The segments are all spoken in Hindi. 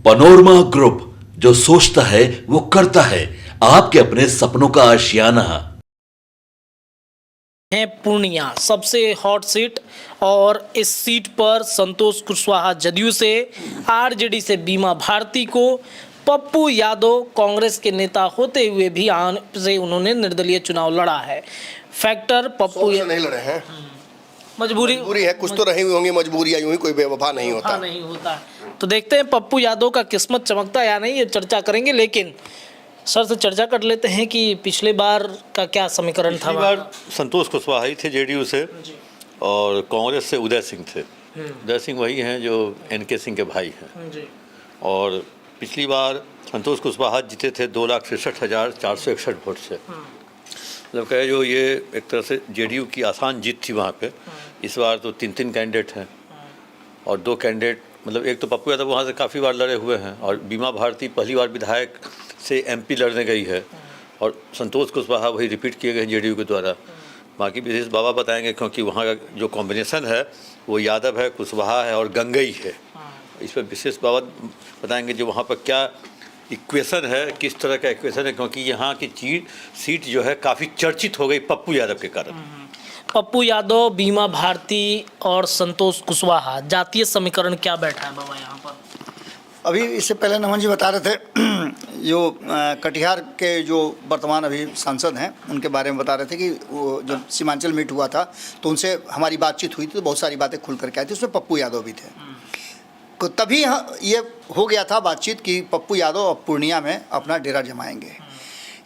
पनोरमा ग्रुप, जो सोचता है वो करता है। आपके अपने सपनों का आशियाना। है पूर्णिया सबसे हॉट सीट और इस सीट पर संतोष कुशवाहा जदयू से, आरजेडी से बीमा भारती को, पप्पू यादव कांग्रेस के नेता होते हुए भी से उन्होंने निर्दलीय चुनाव लड़ा है। फैक्टर पप्पू नहीं लड़े हैं, मजबूरी है, कुछ तो रही हुई होंगी मजबूरियां, यूं ही कोई बेवफा नहीं होता। नहीं होता। तो देखते हैं पप्पू यादव का किस्मत चमकता या नहीं, ये चर्चा करेंगे। लेकिन सर से चर्चा कर लेते हैं कि पिछले बार का क्या समीकरण था। पिछली बार संतोष कुशवाहा ही थे जेडीयू से, और कांग्रेस से उदय सिंह थे। उदय सिंह वही हैं जो एनके सिंह के भाई हैं। और पिछली बार संतोष कुशवाहा जीते थे 2,63,461 वोट से। मतलब कहे जो ये एक तरह से जेडीयू की आसान जीत थी वहाँ पे। इस बार तो 3 कैंडिडेट हैं और 2 कैंडिडेट, मतलब एक तो पप्पू यादव वहाँ से काफ़ी बार लड़े हुए हैं, और बीमा भारती पहली बार विधायक से एमपी लड़ने गई है, और संतोष कुशवाहा वही रिपीट किए गए हैं जेडीयू के द्वारा। बाकी विशेष बाबा बताएंगे, क्योंकि वहाँ का जो कॉम्बिनेशन है वो यादव है, कुशवाहा है और गंगई है। इस पर विशेष बाबा बताएंगे जो वहाँ पर क्या इक्वेशन है, किस तरह का इक्वेशन है, क्योंकि यहाँ की सीट जो है काफ़ी चर्चित हो गई पप्पू यादव के कारण। पप्पू यादव, बीमा भारती और संतोष कुशवाहा, जातीय समीकरण क्या बैठा है बाबा यहाँ पर? अभी इससे पहले नमन जी बता रहे थे जो कटिहार के जो वर्तमान अभी सांसद हैं उनके बारे में बता रहे थे कि वो जब सीमांचल मीट हुआ था तो उनसे हमारी बातचीत हुई थी, तो बहुत सारी बातें खुल करके आई थी, उसमें पप्पू यादव भी थे। तो तभी ये हो गया था बातचीत कि पप्पू यादव अब पूर्णिया में अपना डेरा जमाएंगे।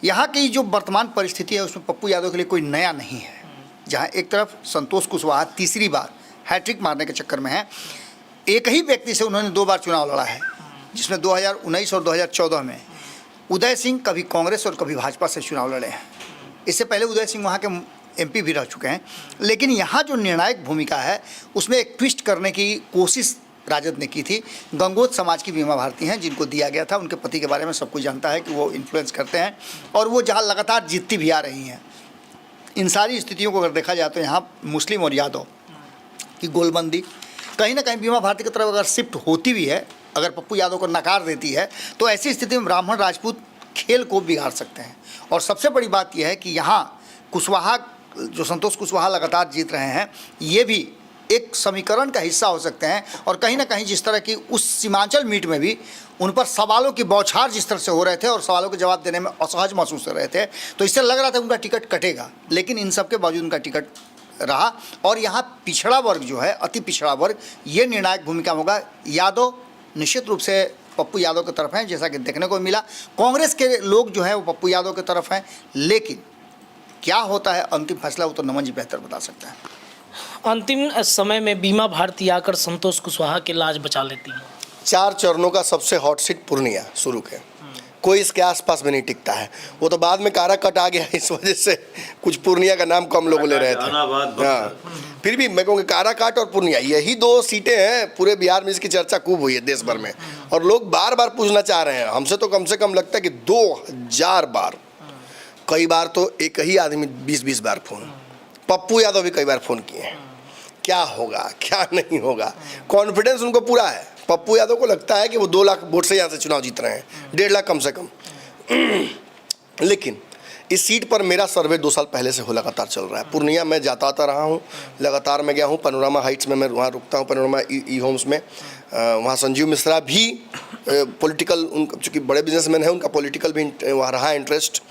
यहाँ की जो वर्तमान परिस्थिति है उसमें पप्पू यादव के लिए कोई नया नहीं है। जहाँ एक तरफ संतोष कुशवाहा तीसरी बार हैट्रिक मारने के चक्कर में है, एक ही व्यक्ति से उन्होंने 2 बार चुनाव लड़ा है, जिसमें 2019 और 2014 में उदय सिंह कभी कांग्रेस और कभी भाजपा से चुनाव लड़े हैं। इससे पहले उदय सिंह वहाँ के एमपी भी रह चुके हैं। लेकिन यहाँ जो निर्णायक भूमिका है उसमें एक ट्विस्ट करने की कोशिश राजद ने की थी। गंगोत समाज की बीमा भारती हैं, जिनको दिया गया था, उनके पति के बारे में सब कुछ जानता है कि वो इन्फ्लुएंस करते हैं और वो जहाँ लगातार जीतती भी आ रही हैं। इन सारी स्थितियों को अगर देखा जाए तो यहाँ मुस्लिम और यादव की गोलबंदी कहीं ना कहीं बीमा भारती की तरफ अगर शिफ्ट होती भी है, अगर पप्पू यादव को नकार देती है, तो ऐसी स्थिति में ब्राह्मण राजपूत खेल को बिगाड़ सकते हैं। और सबसे बड़ी बात यह है कि यहाँ कुशवाहा, जो संतोष कुशवाहा लगातार जीत रहे हैं, ये भी एक समीकरण का हिस्सा हो सकते हैं। और कहीं ना कहीं जिस तरह की उस सीमांचल मीट में भी उन पर सवालों की बौछार जिस तरह से हो रहे थे और सवालों के जवाब देने में असहज महसूस कर रहे थे, तो इससे लग रहा था उनका टिकट कटेगा। लेकिन इन सब के बावजूद उनका टिकट रहा। और यहाँ पिछड़ा वर्ग जो है, अति पिछड़ा वर्ग, ये निर्णायक भूमिका होगा। यादव निश्चित रूप से पप्पू यादव की तरफ हैं, जैसा कि देखने को मिला। कांग्रेस के लोग जो हैं वो पप्पू यादव की तरफ हैं। लेकिन क्या होता है अंतिम फैसला, वो तो नमन जी बेहतर बता सकते हैं। अंतिम समय में बीमा भारती आकर संतोष कुशवाहा की लाज बचा लेती है। 4 चरणों का सबसे हॉट सीट पूर्णिया शुरू के, कोई इसके आसपास में नहीं टिकता है। वो तो बाद में कारा कट आ गया, इस वजह से कुछ पूर्णिया का नाम कम लोग ले रहे थे। हाँ, फिर भी मैं कहूँगा कारा काट और पूर्णिया, यही 2 सीटें हैं पूरे बिहार में, इसकी चर्चा खूब हुई है देश भर में। और लोग बार बार पूछना चाह रहे हैं हमसे, तो कम से कम लगता है कि 2000 बार, कई बार तो एक ही आदमी 20-20 बार फोन, पप्पू यादव भी कई बार फ़ोन किए हैं। क्या होगा क्या नहीं होगा, कॉन्फिडेंस उनको पूरा है। पप्पू यादव को लगता है कि वो 2 लाख वोट से यहाँ से चुनाव जीत रहे हैं, 1.5 लाख कम से कम। लेकिन इस सीट पर मेरा सर्वे 2 साल पहले से हो लगातार चल रहा है। पूर्णिया में जाता आता रहा हूँ, लगातार मैं गया हूँ। पैनोरामा हाइट्स में मैं वहाँ रुकता हूँ, पैनोरामा ई होम्स में। वहाँ संजीव मिश्रा भी पॉलिटिकल, चूँकि बड़े बिजनेसमैन हैं, उनका पॉलिटिकल भी वहाँ रहा इंटरेस्ट।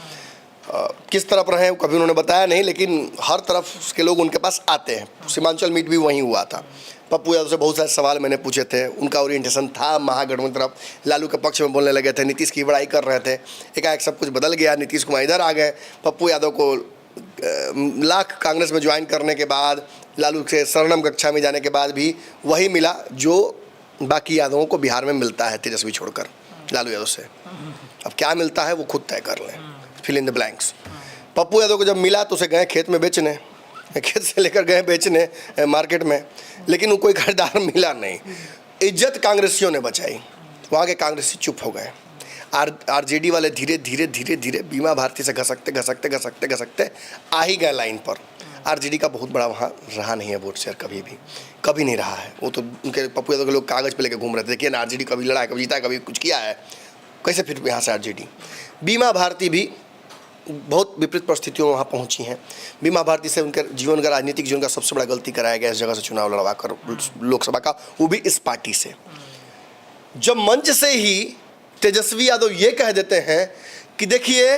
किस तरफ रहे कभी उन्होंने बताया नहीं, लेकिन हर तरफ के लोग उनके पास आते हैं। सीमांचल मीट भी वहीं हुआ था। पप्पू यादव से बहुत सारे सवाल मैंने पूछे थे। उनका ओरिएंटेशन था महागठबंधन तरफ, लालू के पक्ष में बोलने लगे थे, नीतीश की बड़ाई कर रहे थे। एकाएक सब कुछ बदल गया, नीतीश कुमार इधर आ गए। पप्पू यादव को लाख कांग्रेस में ज्वाइन करने के बाद, लालू से शरणम कक्षा में जाने के बाद भी वही मिला जो बाकी यादवों को बिहार में मिलता है, तेजस्वी छोड़कर लालू यादव से। अब क्या मिलता है वो खुद तय कर लें, fill in the blanks. Pappu Yadav को जब मिला तो उसे गए खेत में बेचने, खेत से लेकर गए बेचने मार्केट में, लेकिन वो कोई खरीदार मिला नहीं। इज्जत कांग्रेसियों ने बचाई, वहाँ के कांग्रेसी चुप हो गए। आरजेडी वाले धीरे धीरे धीरे धीरे बीमा भारती से घसकते घसकते घसकते घसकते आ ही गए लाइन पर। आरजेडी का बहुत बड़ा वहाँ रहा नहीं है वोट शेयर, कभी नहीं रहा है। वो तो उनके पप्पू यादव के लोग कागज़ पे लेके घूम रहे थे, देखिए ना आरजेडी कभी लड़ा है, कभी जीता है, कभी कुछ किया है, कैसे फिर यहाँ से आरजेडी। बीमा भारती भी बहुत विपरीत परिस्थितियों में वहाँ पहुँची हैं। बीमा भारती से उनके जीवन का, राजनीतिक जीवन का सबसे बड़ा गलती कराया गया इस जगह से चुनाव लड़वा कर लोकसभा का, वो भी इस पार्टी से। जब मंच से ही तेजस्वी यादव ये कह देते हैं कि देखिए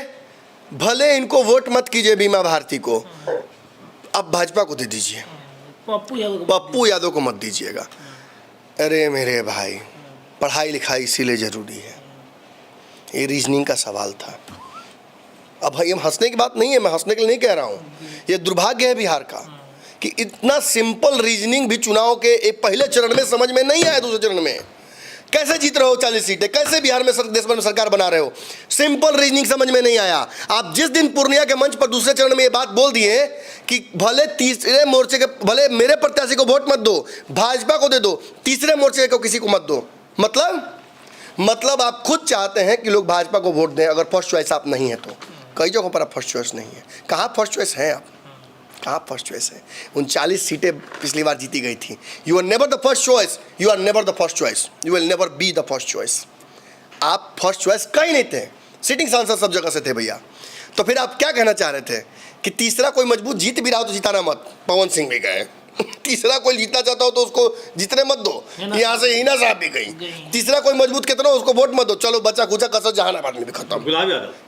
भले इनको वोट मत कीजिए बीमा भारती को, अब भाजपा को दे दीजिए, पप्पू यादव को मत दीजिएगा। अरे मेरे भाई, पढ़ाई लिखाई इसीलिए ज़रूरी है, ये रीजनिंग का सवाल था। अब भाई हम हंसने की बात नहीं है, मैं हंसने के लिए नहीं कह रहा हूँ, ये दुर्भाग्य है बिहार का कि इतना सिंपल रीजनिंग भी चुनाव के एक पहले चरण में समझ में नहीं आया। दूसरे चरण में कैसे जीत रहे हो 40 सीटें, कैसे बिहार में देश भर में सरकार बना रहे हो, सिंपल रीजनिंग समझ में नहीं आया। आप जिस दिन पूर्णिया के मंच पर दूसरे चरण में ये बात बोल दिए कि भले तीसरे मोर्चे के, भले मेरे प्रत्याशी को वोट मत दो, भाजपा को दे दो, तीसरे मोर्चे को किसी को मत दो, मतलब आप खुद चाहते हैं कि लोग भाजपा को वोट दें अगर फर्स्ट चॉइस आप नहीं है तो। कई जगहों पर आप फर्स्ट चॉइस नहीं है। कहाँ फर्स्ट चॉइस हैं आप, कहाँ फर्स्ट चॉइस है? 39 सीटें पिछली बार जीती गई थी। You are never the first choice, you are never the first choice, you will never be the first choice. आप फर्स्ट चॉइस कहीं नहीं थे, सिटिंग सांसद सब जगह से थे भैया। तो फिर आप क्या कहना चाह रहे थे कि तीसरा कोई मजबूत जीत भी रहा हो तो जिताना मत, पवन सिंह भी गए। तीसरा कोई जीतना चाहता हो तो उसको जीतने मत दो, यहाँ से हिना साहब भी गई। तीसरा कोई मजबूत कितना हो उसको वोट मत दो, चलो बच्चा कुचा कसर जहानाबाद में भी खत्म,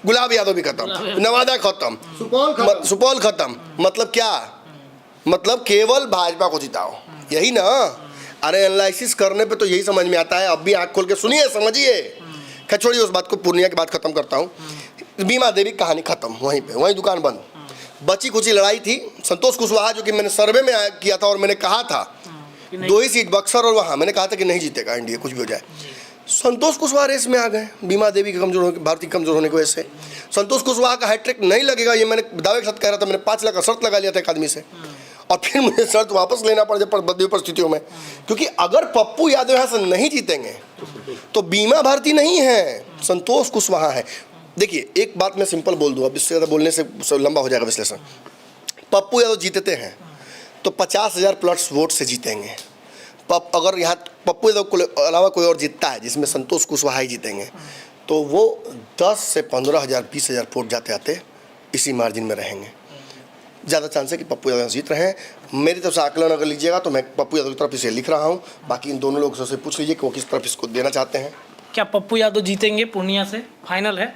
गुलाब यादव भी खत्म, नवादा खत्म, सुपौल खत्म। मतलब क्या, मतलब केवल भाजपा को जिताओ, यही ना। अरे एनालिसिस करने पे तो यही समझ में आता है। अब भी आँख खोल के सुनिए, समझिए। खैर छोड़िए उस बात को, पूर्णिया की बात खत्म करता हूँ। बीमा देवी कहानी खत्म, वहीं पे, वहीं दुकान बंद। बची कुची लड़ाई थी। संतोष कुशवाहा जो कि मैंने सर्वे में किया था और मैंने कहा था 2 ही सीट बक्सर और वहाँ, मैंने कहा था कि नहीं जीतेगा एनडीए, कुछ भी हो जाए। संतोष कुशवाहा रेस में आ गए, बीमा देवी के कमजोर होने, भारतीय कमजोर होने की वजह से। संतोष कुशवाहा का हैट्रिक नहीं लगेगा, ये मैंने दावे के साथ कह रहा था। मैंने 5 लाख का शर्त लगा लिया था एक आदमी से, और फिर मुझे शर्त वापस लेना पड़ जाए बदली परिस्थितियों में, क्योंकि अगर पप्पू यादव यहाँ से नहीं जीतेंगे तो बीमा भारती नहीं है, संतोष कुशवाहा है। देखिए एक बात मैं सिंपल बोल दूँ, अब इससे ज़्यादा बोलने से लंबा हो जाएगा विश्लेषण। पप्पू यादव जीतते हैं तो 50,000 प्लस वोट से जीतेंगे। अगर यहाँ पप्पू यादव को अलावा कोई और जीतता है जिसमें संतोष कुशवाहा ही जीतेंगे, तो वो 10 से 15,000 20,000 वोट जाते आते इसी मार्जिन में रहेंगे। ज़्यादा चांस है कि पप्पू यादव जीत रहे हैं। मेरी तरफ से आकलन अगर लीजिएगा तो मैं पप्पू यादव की तरफ इसे लिख रहा हूँ। बाकी इन दोनों लोगों से पूछ लीजिए कि वो किस तरफ इसको देना चाहते हैं। क्या पप्पू यादव जीतेंगे पूर्णिया से, फाइनल है?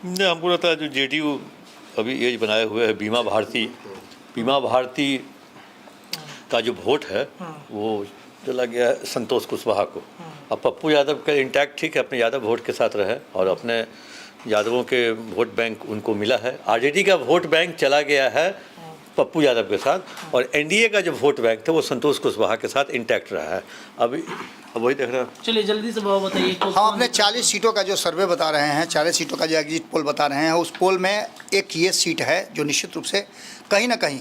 नहीं, हमको लगता है जो जेडीयू अभी एज बनाए हुए है, बीमा भारती का जो वोट है वो चला गया है संतोष कुशवाहा को। अब पप्पू यादव का इंटैक्ट ठीक है, अपने यादव वोट के साथ रहे और अपने यादवों के वोट बैंक उनको मिला है। आरजेडी का वोट बैंक चला गया है पप्पू यादव के साथ, और एनडीए का जो वोट बैंक था वो संतोष कुशवाहा के साथ इंटैक्ट रहा है। अब वही देख रहे हैं। चलिए जल्दी से बताइए। हम अपने 40 सीटों का जो सर्वे बता रहे हैं, 40 सीटों का जो एग्जिट पोल बता रहे हैं, उस पोल में एक ये सीट है जो निश्चित रूप से कहीं ना कहीं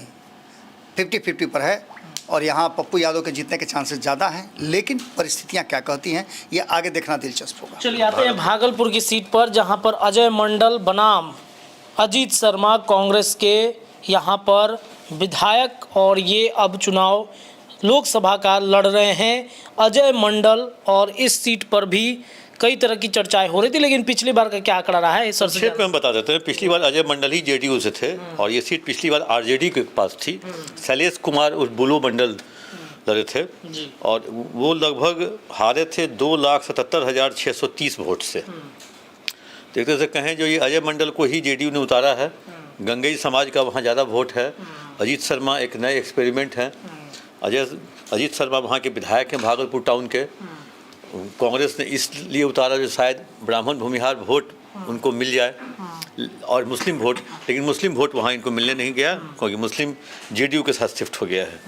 50-50 पर है, और यहाँ पप्पू यादव के जीतने के चांसेस ज़्यादा हैं। लेकिन परिस्थितियाँ क्या कहती हैं ये आगे देखना दिलचस्प होगा। चलिए आते हैं भागलपुर की सीट पर, जहाँ पर अजय मंडल बनाम अजीत शर्मा कांग्रेस के यहाँ पर विधायक, और ये अब चुनाव लोकसभा का लड़ रहे हैं अजय मंडल। और इस सीट पर भी कई तरह की चर्चाएं हो रही थी, लेकिन पिछली बार का क्या आंकड़ा रहा है सर? संक्षेप में हम बता देते हैं। पिछली बार अजय मंडल ही जेडीयू से थे और ये सीट पिछली बार आरजेडी के पास थी। शैलेश कुमार उस बुलो मंडल लड़े थे और वो लगभग हारे थे 2,77,630 वोट से। देखते से कहें जो ये अजय मंडल को ही जेडीयू ने उतारा है। गंगई समाज का वहाँ ज़्यादा वोट है। अजीत शर्मा एक नए एक्सपेरिमेंट हैं। अजीत शर्मा वहाँ के विधायक हैं भागलपुर टाउन के। कांग्रेस ने इसलिए उतारा जो शायद ब्राह्मण भूमिहार वोट उनको मिल जाए और मुस्लिम वोट, लेकिन मुस्लिम वोट वहाँ इनको मिलने नहीं गया क्योंकि मुस्लिम जेडीयू के साथ शिफ्ट हो गया है।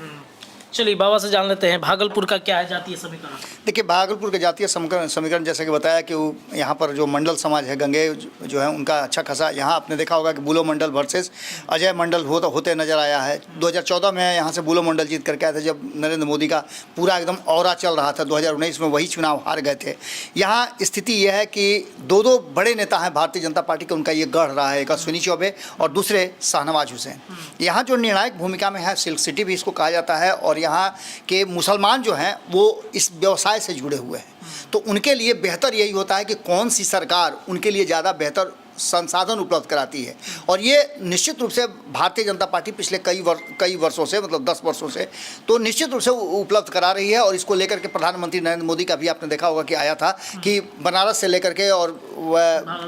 चलिए बाबा से जान लेते हैं भागलपुर का क्या है जातीय समीकरण। देखिए, भागलपुर के जातीय समीकरण जैसे कि बताया कि वो यहाँ पर जो मंडल समाज है, गंगे जो है, उनका अच्छा खासा, यहाँ आपने देखा होगा कि बुलो मंडल वर्सेस अजय मंडल होते नजर आया है। 2014 में यहाँ से बुलो मंडल जीत करके आए थे, जब नरेंद्र मोदी का पूरा एकदम औरा चल रहा था। 2019 में वही चुनाव हार गए थे। यहाँ स्थिति यह है कि दो बड़े नेता हैं भारतीय जनता पार्टी के, उनका ये गढ़ रहा है, एक अश्विनी चौबे और दूसरे शाहनवाज हुसैन। यहाँ जो निर्णायक भूमिका में है, सिल्क सिटी भी इसको कहा जाता है, और यहाँ के मुसलमान जो हैं वो इस व्यवसाय से जुड़े हुए हैं। तो उनके लिए बेहतर यही होता है कि कौन सी सरकार उनके लिए ज़्यादा बेहतर संसाधन उपलब्ध कराती है। और ये निश्चित रूप से भारतीय जनता पार्टी पिछले कई वर्षों से, मतलब 10 वर्षों से, तो निश्चित रूप से उपलब्ध करा रही है। और इसको लेकर के प्रधानमंत्री नरेंद्र मोदी का भी आपने देखा होगा कि आया था कि बनारस से लेकर के और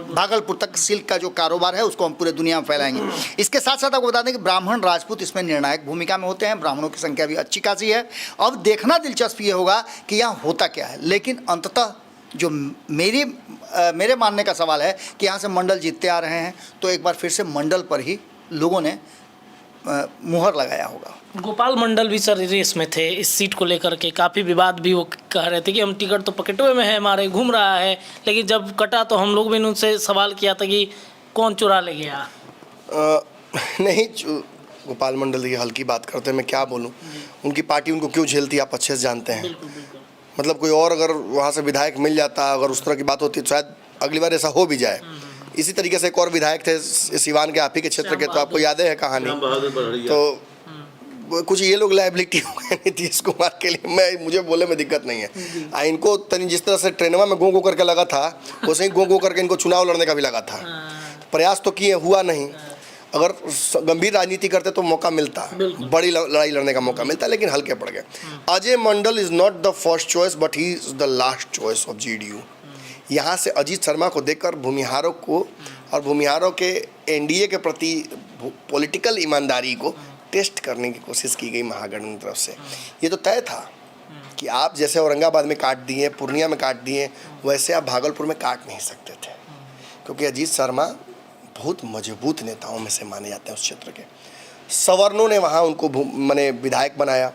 भागलपुर तक सिल्क का जो कारोबार है उसको हम पूरे दुनिया में फैलाएंगे। इसके साथ साथ आपको बता दें कि ब्राह्मण राजपूत इसमें निर्णायक भूमिका में होते हैं। ब्राह्मणों की संख्या भी अच्छी खासी है। अब देखना दिलचस्प ये होगा कि यहाँ होता क्या है। लेकिन अंततः जो मेरे मानने का सवाल है कि यहाँ से मंडल जीतते आ रहे हैं, तो एक बार फिर से मंडल पर ही लोगों ने मुहर लगाया होगा। गोपाल मंडल भी सर रेस में थे इस सीट को लेकर के, काफ़ी विवाद भी वो कह रहे थे कि हम टिकट तो पकड़े हुए में है हमारे, घूम रहा है, लेकिन जब कटा तो हम लोग भी उनसे सवाल किया था कि कौन चुरा ले गया। नहीं, गोपाल मंडल की हल्की बात करते हैं, मैं क्या बोलूँ। उनकी पार्टी उनको क्यों झेलती आप अच्छे से जानते हैं। मतलब कोई और अगर वहाँ से विधायक मिल जाता, अगर उस तरह की बात होती तो शायद अगली बार ऐसा हो भी जाए। इसी तरीके से एक और विधायक थे सिवान के, आप ही के क्षेत्र के, तो आपको याद है कहानी। तो कुछ ये लोग लायबिलिटी हो गए नीतीश कुमार के लिए। मुझे बोले में दिक्कत नहीं है। इनको तनी जिस तरह से ट्रेनवा में गो करके लगा था, वैसे ही गो करके इनको चुनाव लड़ने का भी लगा था। प्रयास तो किए, हुआ नहीं। अगर गंभीर राजनीति करते तो मौका मिलता, बड़ी लड़ाई लड़ने का मौका मिलता, लेकिन हल्के पड़ गए। Ajay Mandal is not the first choice but he is the last choice of JDU. यहाँ से अजीत शर्मा को देखकर भूमिहारों को और भूमिहारों के एनडीए के प्रति पॉलिटिकल ईमानदारी को टेस्ट करने की कोशिश की गई महागठबंधन की तरफ से। ये तो तय था कि आप जैसे औरंगाबाद में काट दिए, पूर्णिया में काट दिए, वैसे आप भागलपुर में काट नहीं सकते थे, क्योंकि अजीत शर्मा बहुत मजबूत नेताओं में से माने जाते हैं उस क्षेत्र के। सवर्णों ने वहाँ उनको माने विधायक बनाया।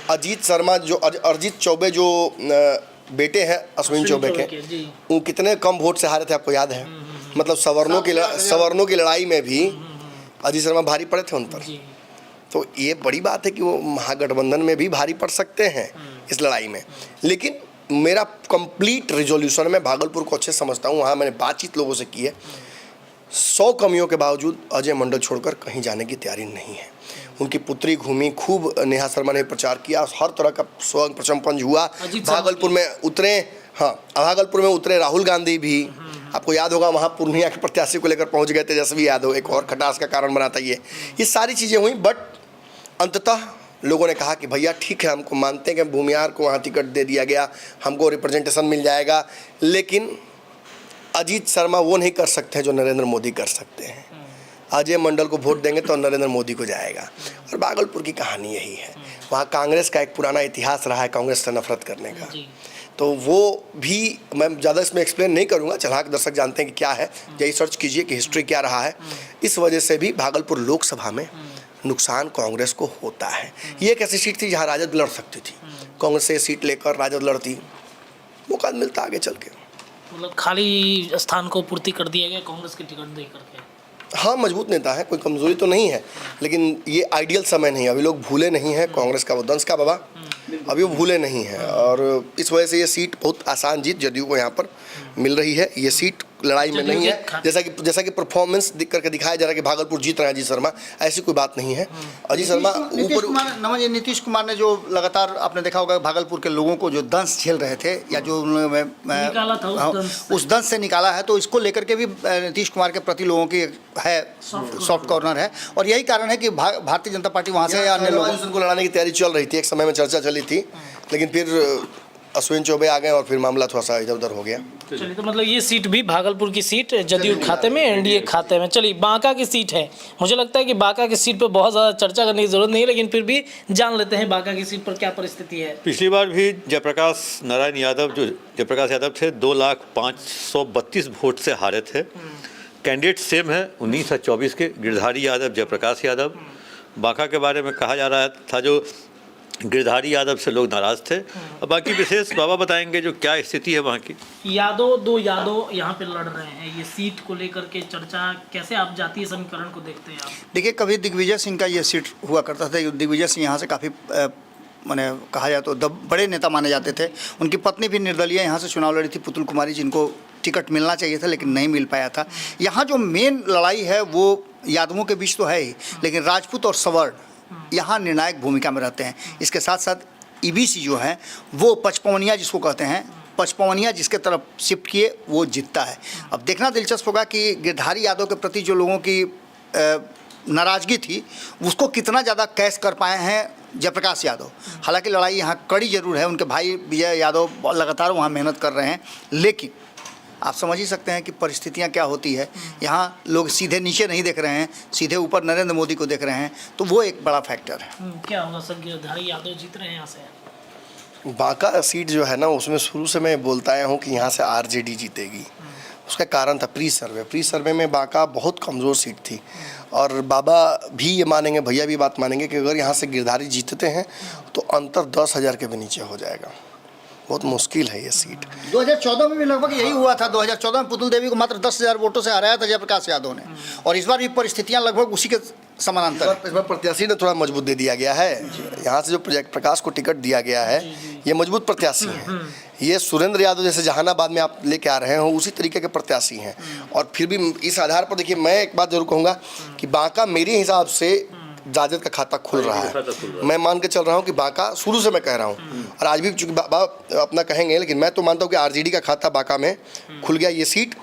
अजीत शर्मा जो अरिजीत चौबे जो बेटे हैं अश्विनी चौबे के, वो कितने कम वोट से हारे थे आपको याद है। मतलब सवर्णों की लड़ाई में भी अजीत शर्मा भारी पड़े थे उन पर। तो ये बड़ी बात है कि वो महागठबंधन में भी भारी पड़ सकते हैं इस लड़ाई में। लेकिन मेरा कंप्लीट रिजोल्यूशन में भागलपुर को अच्छे समझता हूँ। वहाँ मैंने बातचीत लोगों से की है। 100 कमियों के बावजूद अजय मंडल छोड़कर कहीं जाने की तैयारी नहीं है। उनकी पुत्री घूमी, खूब नेहा शर्मा ने प्रचार किया, हर तरह का स्वयं प्रचंपंज हुआ। भागलपुर में उतरे, हाँ भागलपुर में उतरे राहुल गांधी भी, आपको याद होगा, वहाँ पूर्णिया के प्रत्याशी को लेकर पहुँच गए तेजस्वी यादव, एक और खटास का कारण बनाता ये सारी चीज़ें हुई। बट अंततः लोगों ने कहा कि भैया ठीक है, हमको मानते हैं कि भूमिहार को वहाँ टिकट दे दिया गया, हमको रिप्रेजेंटेशन मिल जाएगा, लेकिन अजीत शर्मा वो नहीं कर सकते हैं जो नरेंद्र मोदी कर सकते हैं। अजय मंडल को वोट देंगे तो नरेंद्र मोदी को जाएगा। और भागलपुर की कहानी यही है। वहाँ कांग्रेस का एक पुराना इतिहास रहा है कांग्रेस से नफरत करने का, तो वो भी मैं ज़्यादा इसमें एक्सप्लेन नहीं करूँगा। चलाक दर्शक जानते हैं कि क्या है, यही सर्च कीजिए कि हिस्ट्री क्या रहा है। इस वजह से भी भागलपुर लोकसभा में नुकसान कांग्रेस को होता है। ये एक ऐसी सीट थी जहाँ राजद लड़ सकती थी, कांग्रेस से सीट लेकर राजद लड़ती, मौका मिलता आगे चल के। मतलब खाली स्थान को पूर्ति कर दिया गया कांग्रेस के टिकट दे करके। हाँ, मजबूत नेता है, कोई कमजोरी तो नहीं है, लेकिन ये आइडियल समय नहीं है। अभी लोग भूले नहीं हैं कांग्रेस का वो दंश का बाबा, अभी वो भूले नहीं हैं। और इस वजह से ये सीट बहुत आसान जीत जदयू को यहाँ पर मिल रही है। ये सीट लड़ाई में नहीं है, जैसा कि परफॉर्मेंस दिख करके दिखाया जा रहा है कि भागलपुर जीत रहा है अजीत शर्मा, ऐसी कोई बात नहीं है। अजीत शर्मा ऊपर नीतीश कुमार ने जो लगातार आपने देखा होगा भागलपुर के लोगों को जो दंश झेल रहे थे या जो उन्होंने उस दंश से निकाला है, तो इसको लेकर के भी नीतीश कुमार के प्रति लोगों की है सॉफ्ट कॉर्नर है। और यही कारण है कि भारतीय जनता पार्टी वहाँ से या अन्य लोगों को लड़ाने की तैयारी चल रही थी। एक समय में चर्चा चली थी, लेकिन फिर अश्विन चौबे आ गए और फिर मामला थोड़ा सा इधर उधर हो गया। चलिए, तो मतलब ये सीट भी भागलपुर की सीट जदयू खाते में, एनडीए खाते में। चलिए, बांका की सीट है। मुझे लगता है कि बांका की सीट पर बहुत ज़्यादा चर्चा करने की जरूरत नहीं है, लेकिन फिर भी जान लेते हैं बांका की सीट पर क्या परिस्थिति है। पिछली बार भी जयप्रकाश नारायण यादव, जो जयप्रकाश यादव थे, 2,05,32 वोट से हारे थे। कैंडिडेट सेम है 19 और 24 के, गिरधारी यादव, जयप्रकाश यादव। बांका के बारे में कहा जा रहा था, जो गिरधारी यादव से लोग नाराज थे। और बाकी विशेष बाबा बताएंगे जो क्या स्थिति है वहाँ की। दो यादव यहाँ पे लड़ रहे हैं, ये सीट को लेकर के चर्चा, कैसे आप जातीय समीकरण को देखते हैं आप? देखिए, कभी दिग्विजय सिंह का ये सीट हुआ करता था। दिग्विजय सिंह यहाँ से काफ़ी माने कहा जाए तो बड़े नेता माने जाते थे। उनकी पत्नी भी निर्दलीय यहाँ से चुनाव लड़ी थी, पुतुल कुमारी, जिनको टिकट मिलना चाहिए था लेकिन नहीं मिल पाया था। यहाँ जो मेन लड़ाई है वो यादवों के बीच तो है ही, लेकिन राजपूत और सवर्ण यहाँ निर्णायक भूमिका में रहते हैं। इसके साथ साथ ईबीसी जो है वो पचपवनिया जिसको कहते हैं, पचपवनिया जिसके तरफ शिफ्ट किए वो जीतता है। अब देखना दिलचस्प होगा कि गिरधारी यादव के प्रति जो लोगों की नाराज़गी थी उसको कितना ज़्यादा कैश कर पाए हैं जयप्रकाश यादव। हालांकि लड़ाई यहाँ कड़ी जरूर है, उनके भाई विजय यादव लगातार वहाँ मेहनत कर रहे हैं, लेकिन आप समझ ही सकते हैं कि परिस्थितियाँ क्या होती है। यहाँ लोग सीधे नीचे नहीं देख रहे हैं, सीधे ऊपर नरेंद्र मोदी को देख रहे हैं, तो वो एक बड़ा फैक्टर है। क्या होगा सर, गिरधारी यादव जीत रहे हैं यहाँ से? बांका सीट जो है ना, उसमें शुरू से मैं बोलता आया हूँ कि यहाँ से आरजेडी जीतेगी। उसका कारण था प्री सर्वे में बांका बहुत कमज़ोर सीट थी, और बाबा भी ये मानेंगे, भैया भी बात मानेंगे कि अगर यहाँ से गिरधारी जीतते हैं तो अंतर 10,000 के भी नीचे हो जाएगा। बहुत मुश्किल है ये सीट। 2014 में भी लगभग यही हुआ था। 2014 में पुतुल देवी को मात्र 10,000 वोटों से हराया था जयप्रकाश यादव ने, और इस बार भी परिस्थितियां लगभग उसी के समानांतर। इस बार प्रत्याशी ने थोड़ा मजबूत दे दिया गया है। यहाँ से जो प्रकाश को टिकट दिया गया है ये मजबूत प्रत्याशी है। ये सुरेंद्र यादव जैसे जहानाबाद में आप लेके आ रहे हो उसी तरीके के प्रत्याशी हैं। और फिर भी इस आधार पर देखिए, मैं एक बात जरूर कहूँगा कि बांका मेरे हिसाब से जाजद का खाता खुल रहा है। मैं मान के चल रहा हूँ कि बांका, शुरू से मैं कह रहा हूँ और आज भी चूंकि बाबा अपना कहेंगे, लेकिन मैं तो मानता हूँ कि आरजेडी का खाता बांका में खुल गया। ये सीट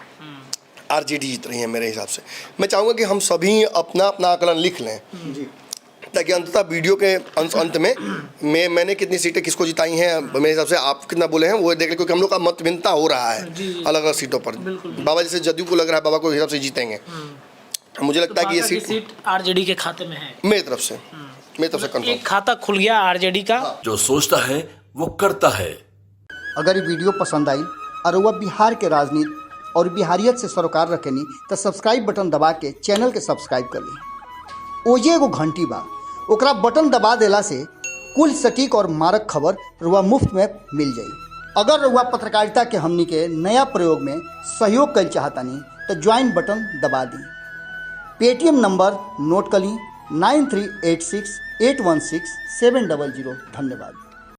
आरजेडी जीत रही है मेरे हिसाब से। मैं चाहूँगा कि हम सभी अपना अपना आकलन लिख लें ताकि अंततः वीडियो के अंत में मैंने कितनी सीटें किसको जिताई हैं, मेरे हिसाब से आप कितना बोले हैं वो देख लें, क्योंकि हम लोग का मत भिन्नता हो रहा है अलग अलग सीटों पर। बाबा जैसे जदयू को लग रहा है बाबा को हिसाब से जीतेंगे, मुझे लगता है कि ये सीट आरजेडी के खाते में है। मेरी तरफ से कंफर्म। एक खाता खुल गया आरजेडी का। जो सोचता है वो करता है। अगर ये वीडियो पसंद आई और वह बिहार के राजनीति और बिहारियत से सरोकार रखेनी तो सब्सक्राइब बटन दबा के चैनल के सब्सक्राइब कर ली। ओजे एगो घंटी बा, ओकरा बटन दबा देला से कुल सटीक और मारक खबर रुआ मुफ्त में मिल जाई। अगर रुआ पत्रकारिता के हमनी के नया प्रयोग में सहयोग कर चाहतानी तो ज्वाइन बटन दबा दी। पेटीएम नंबर नोट कर ली 9386816700। धन्यवाद।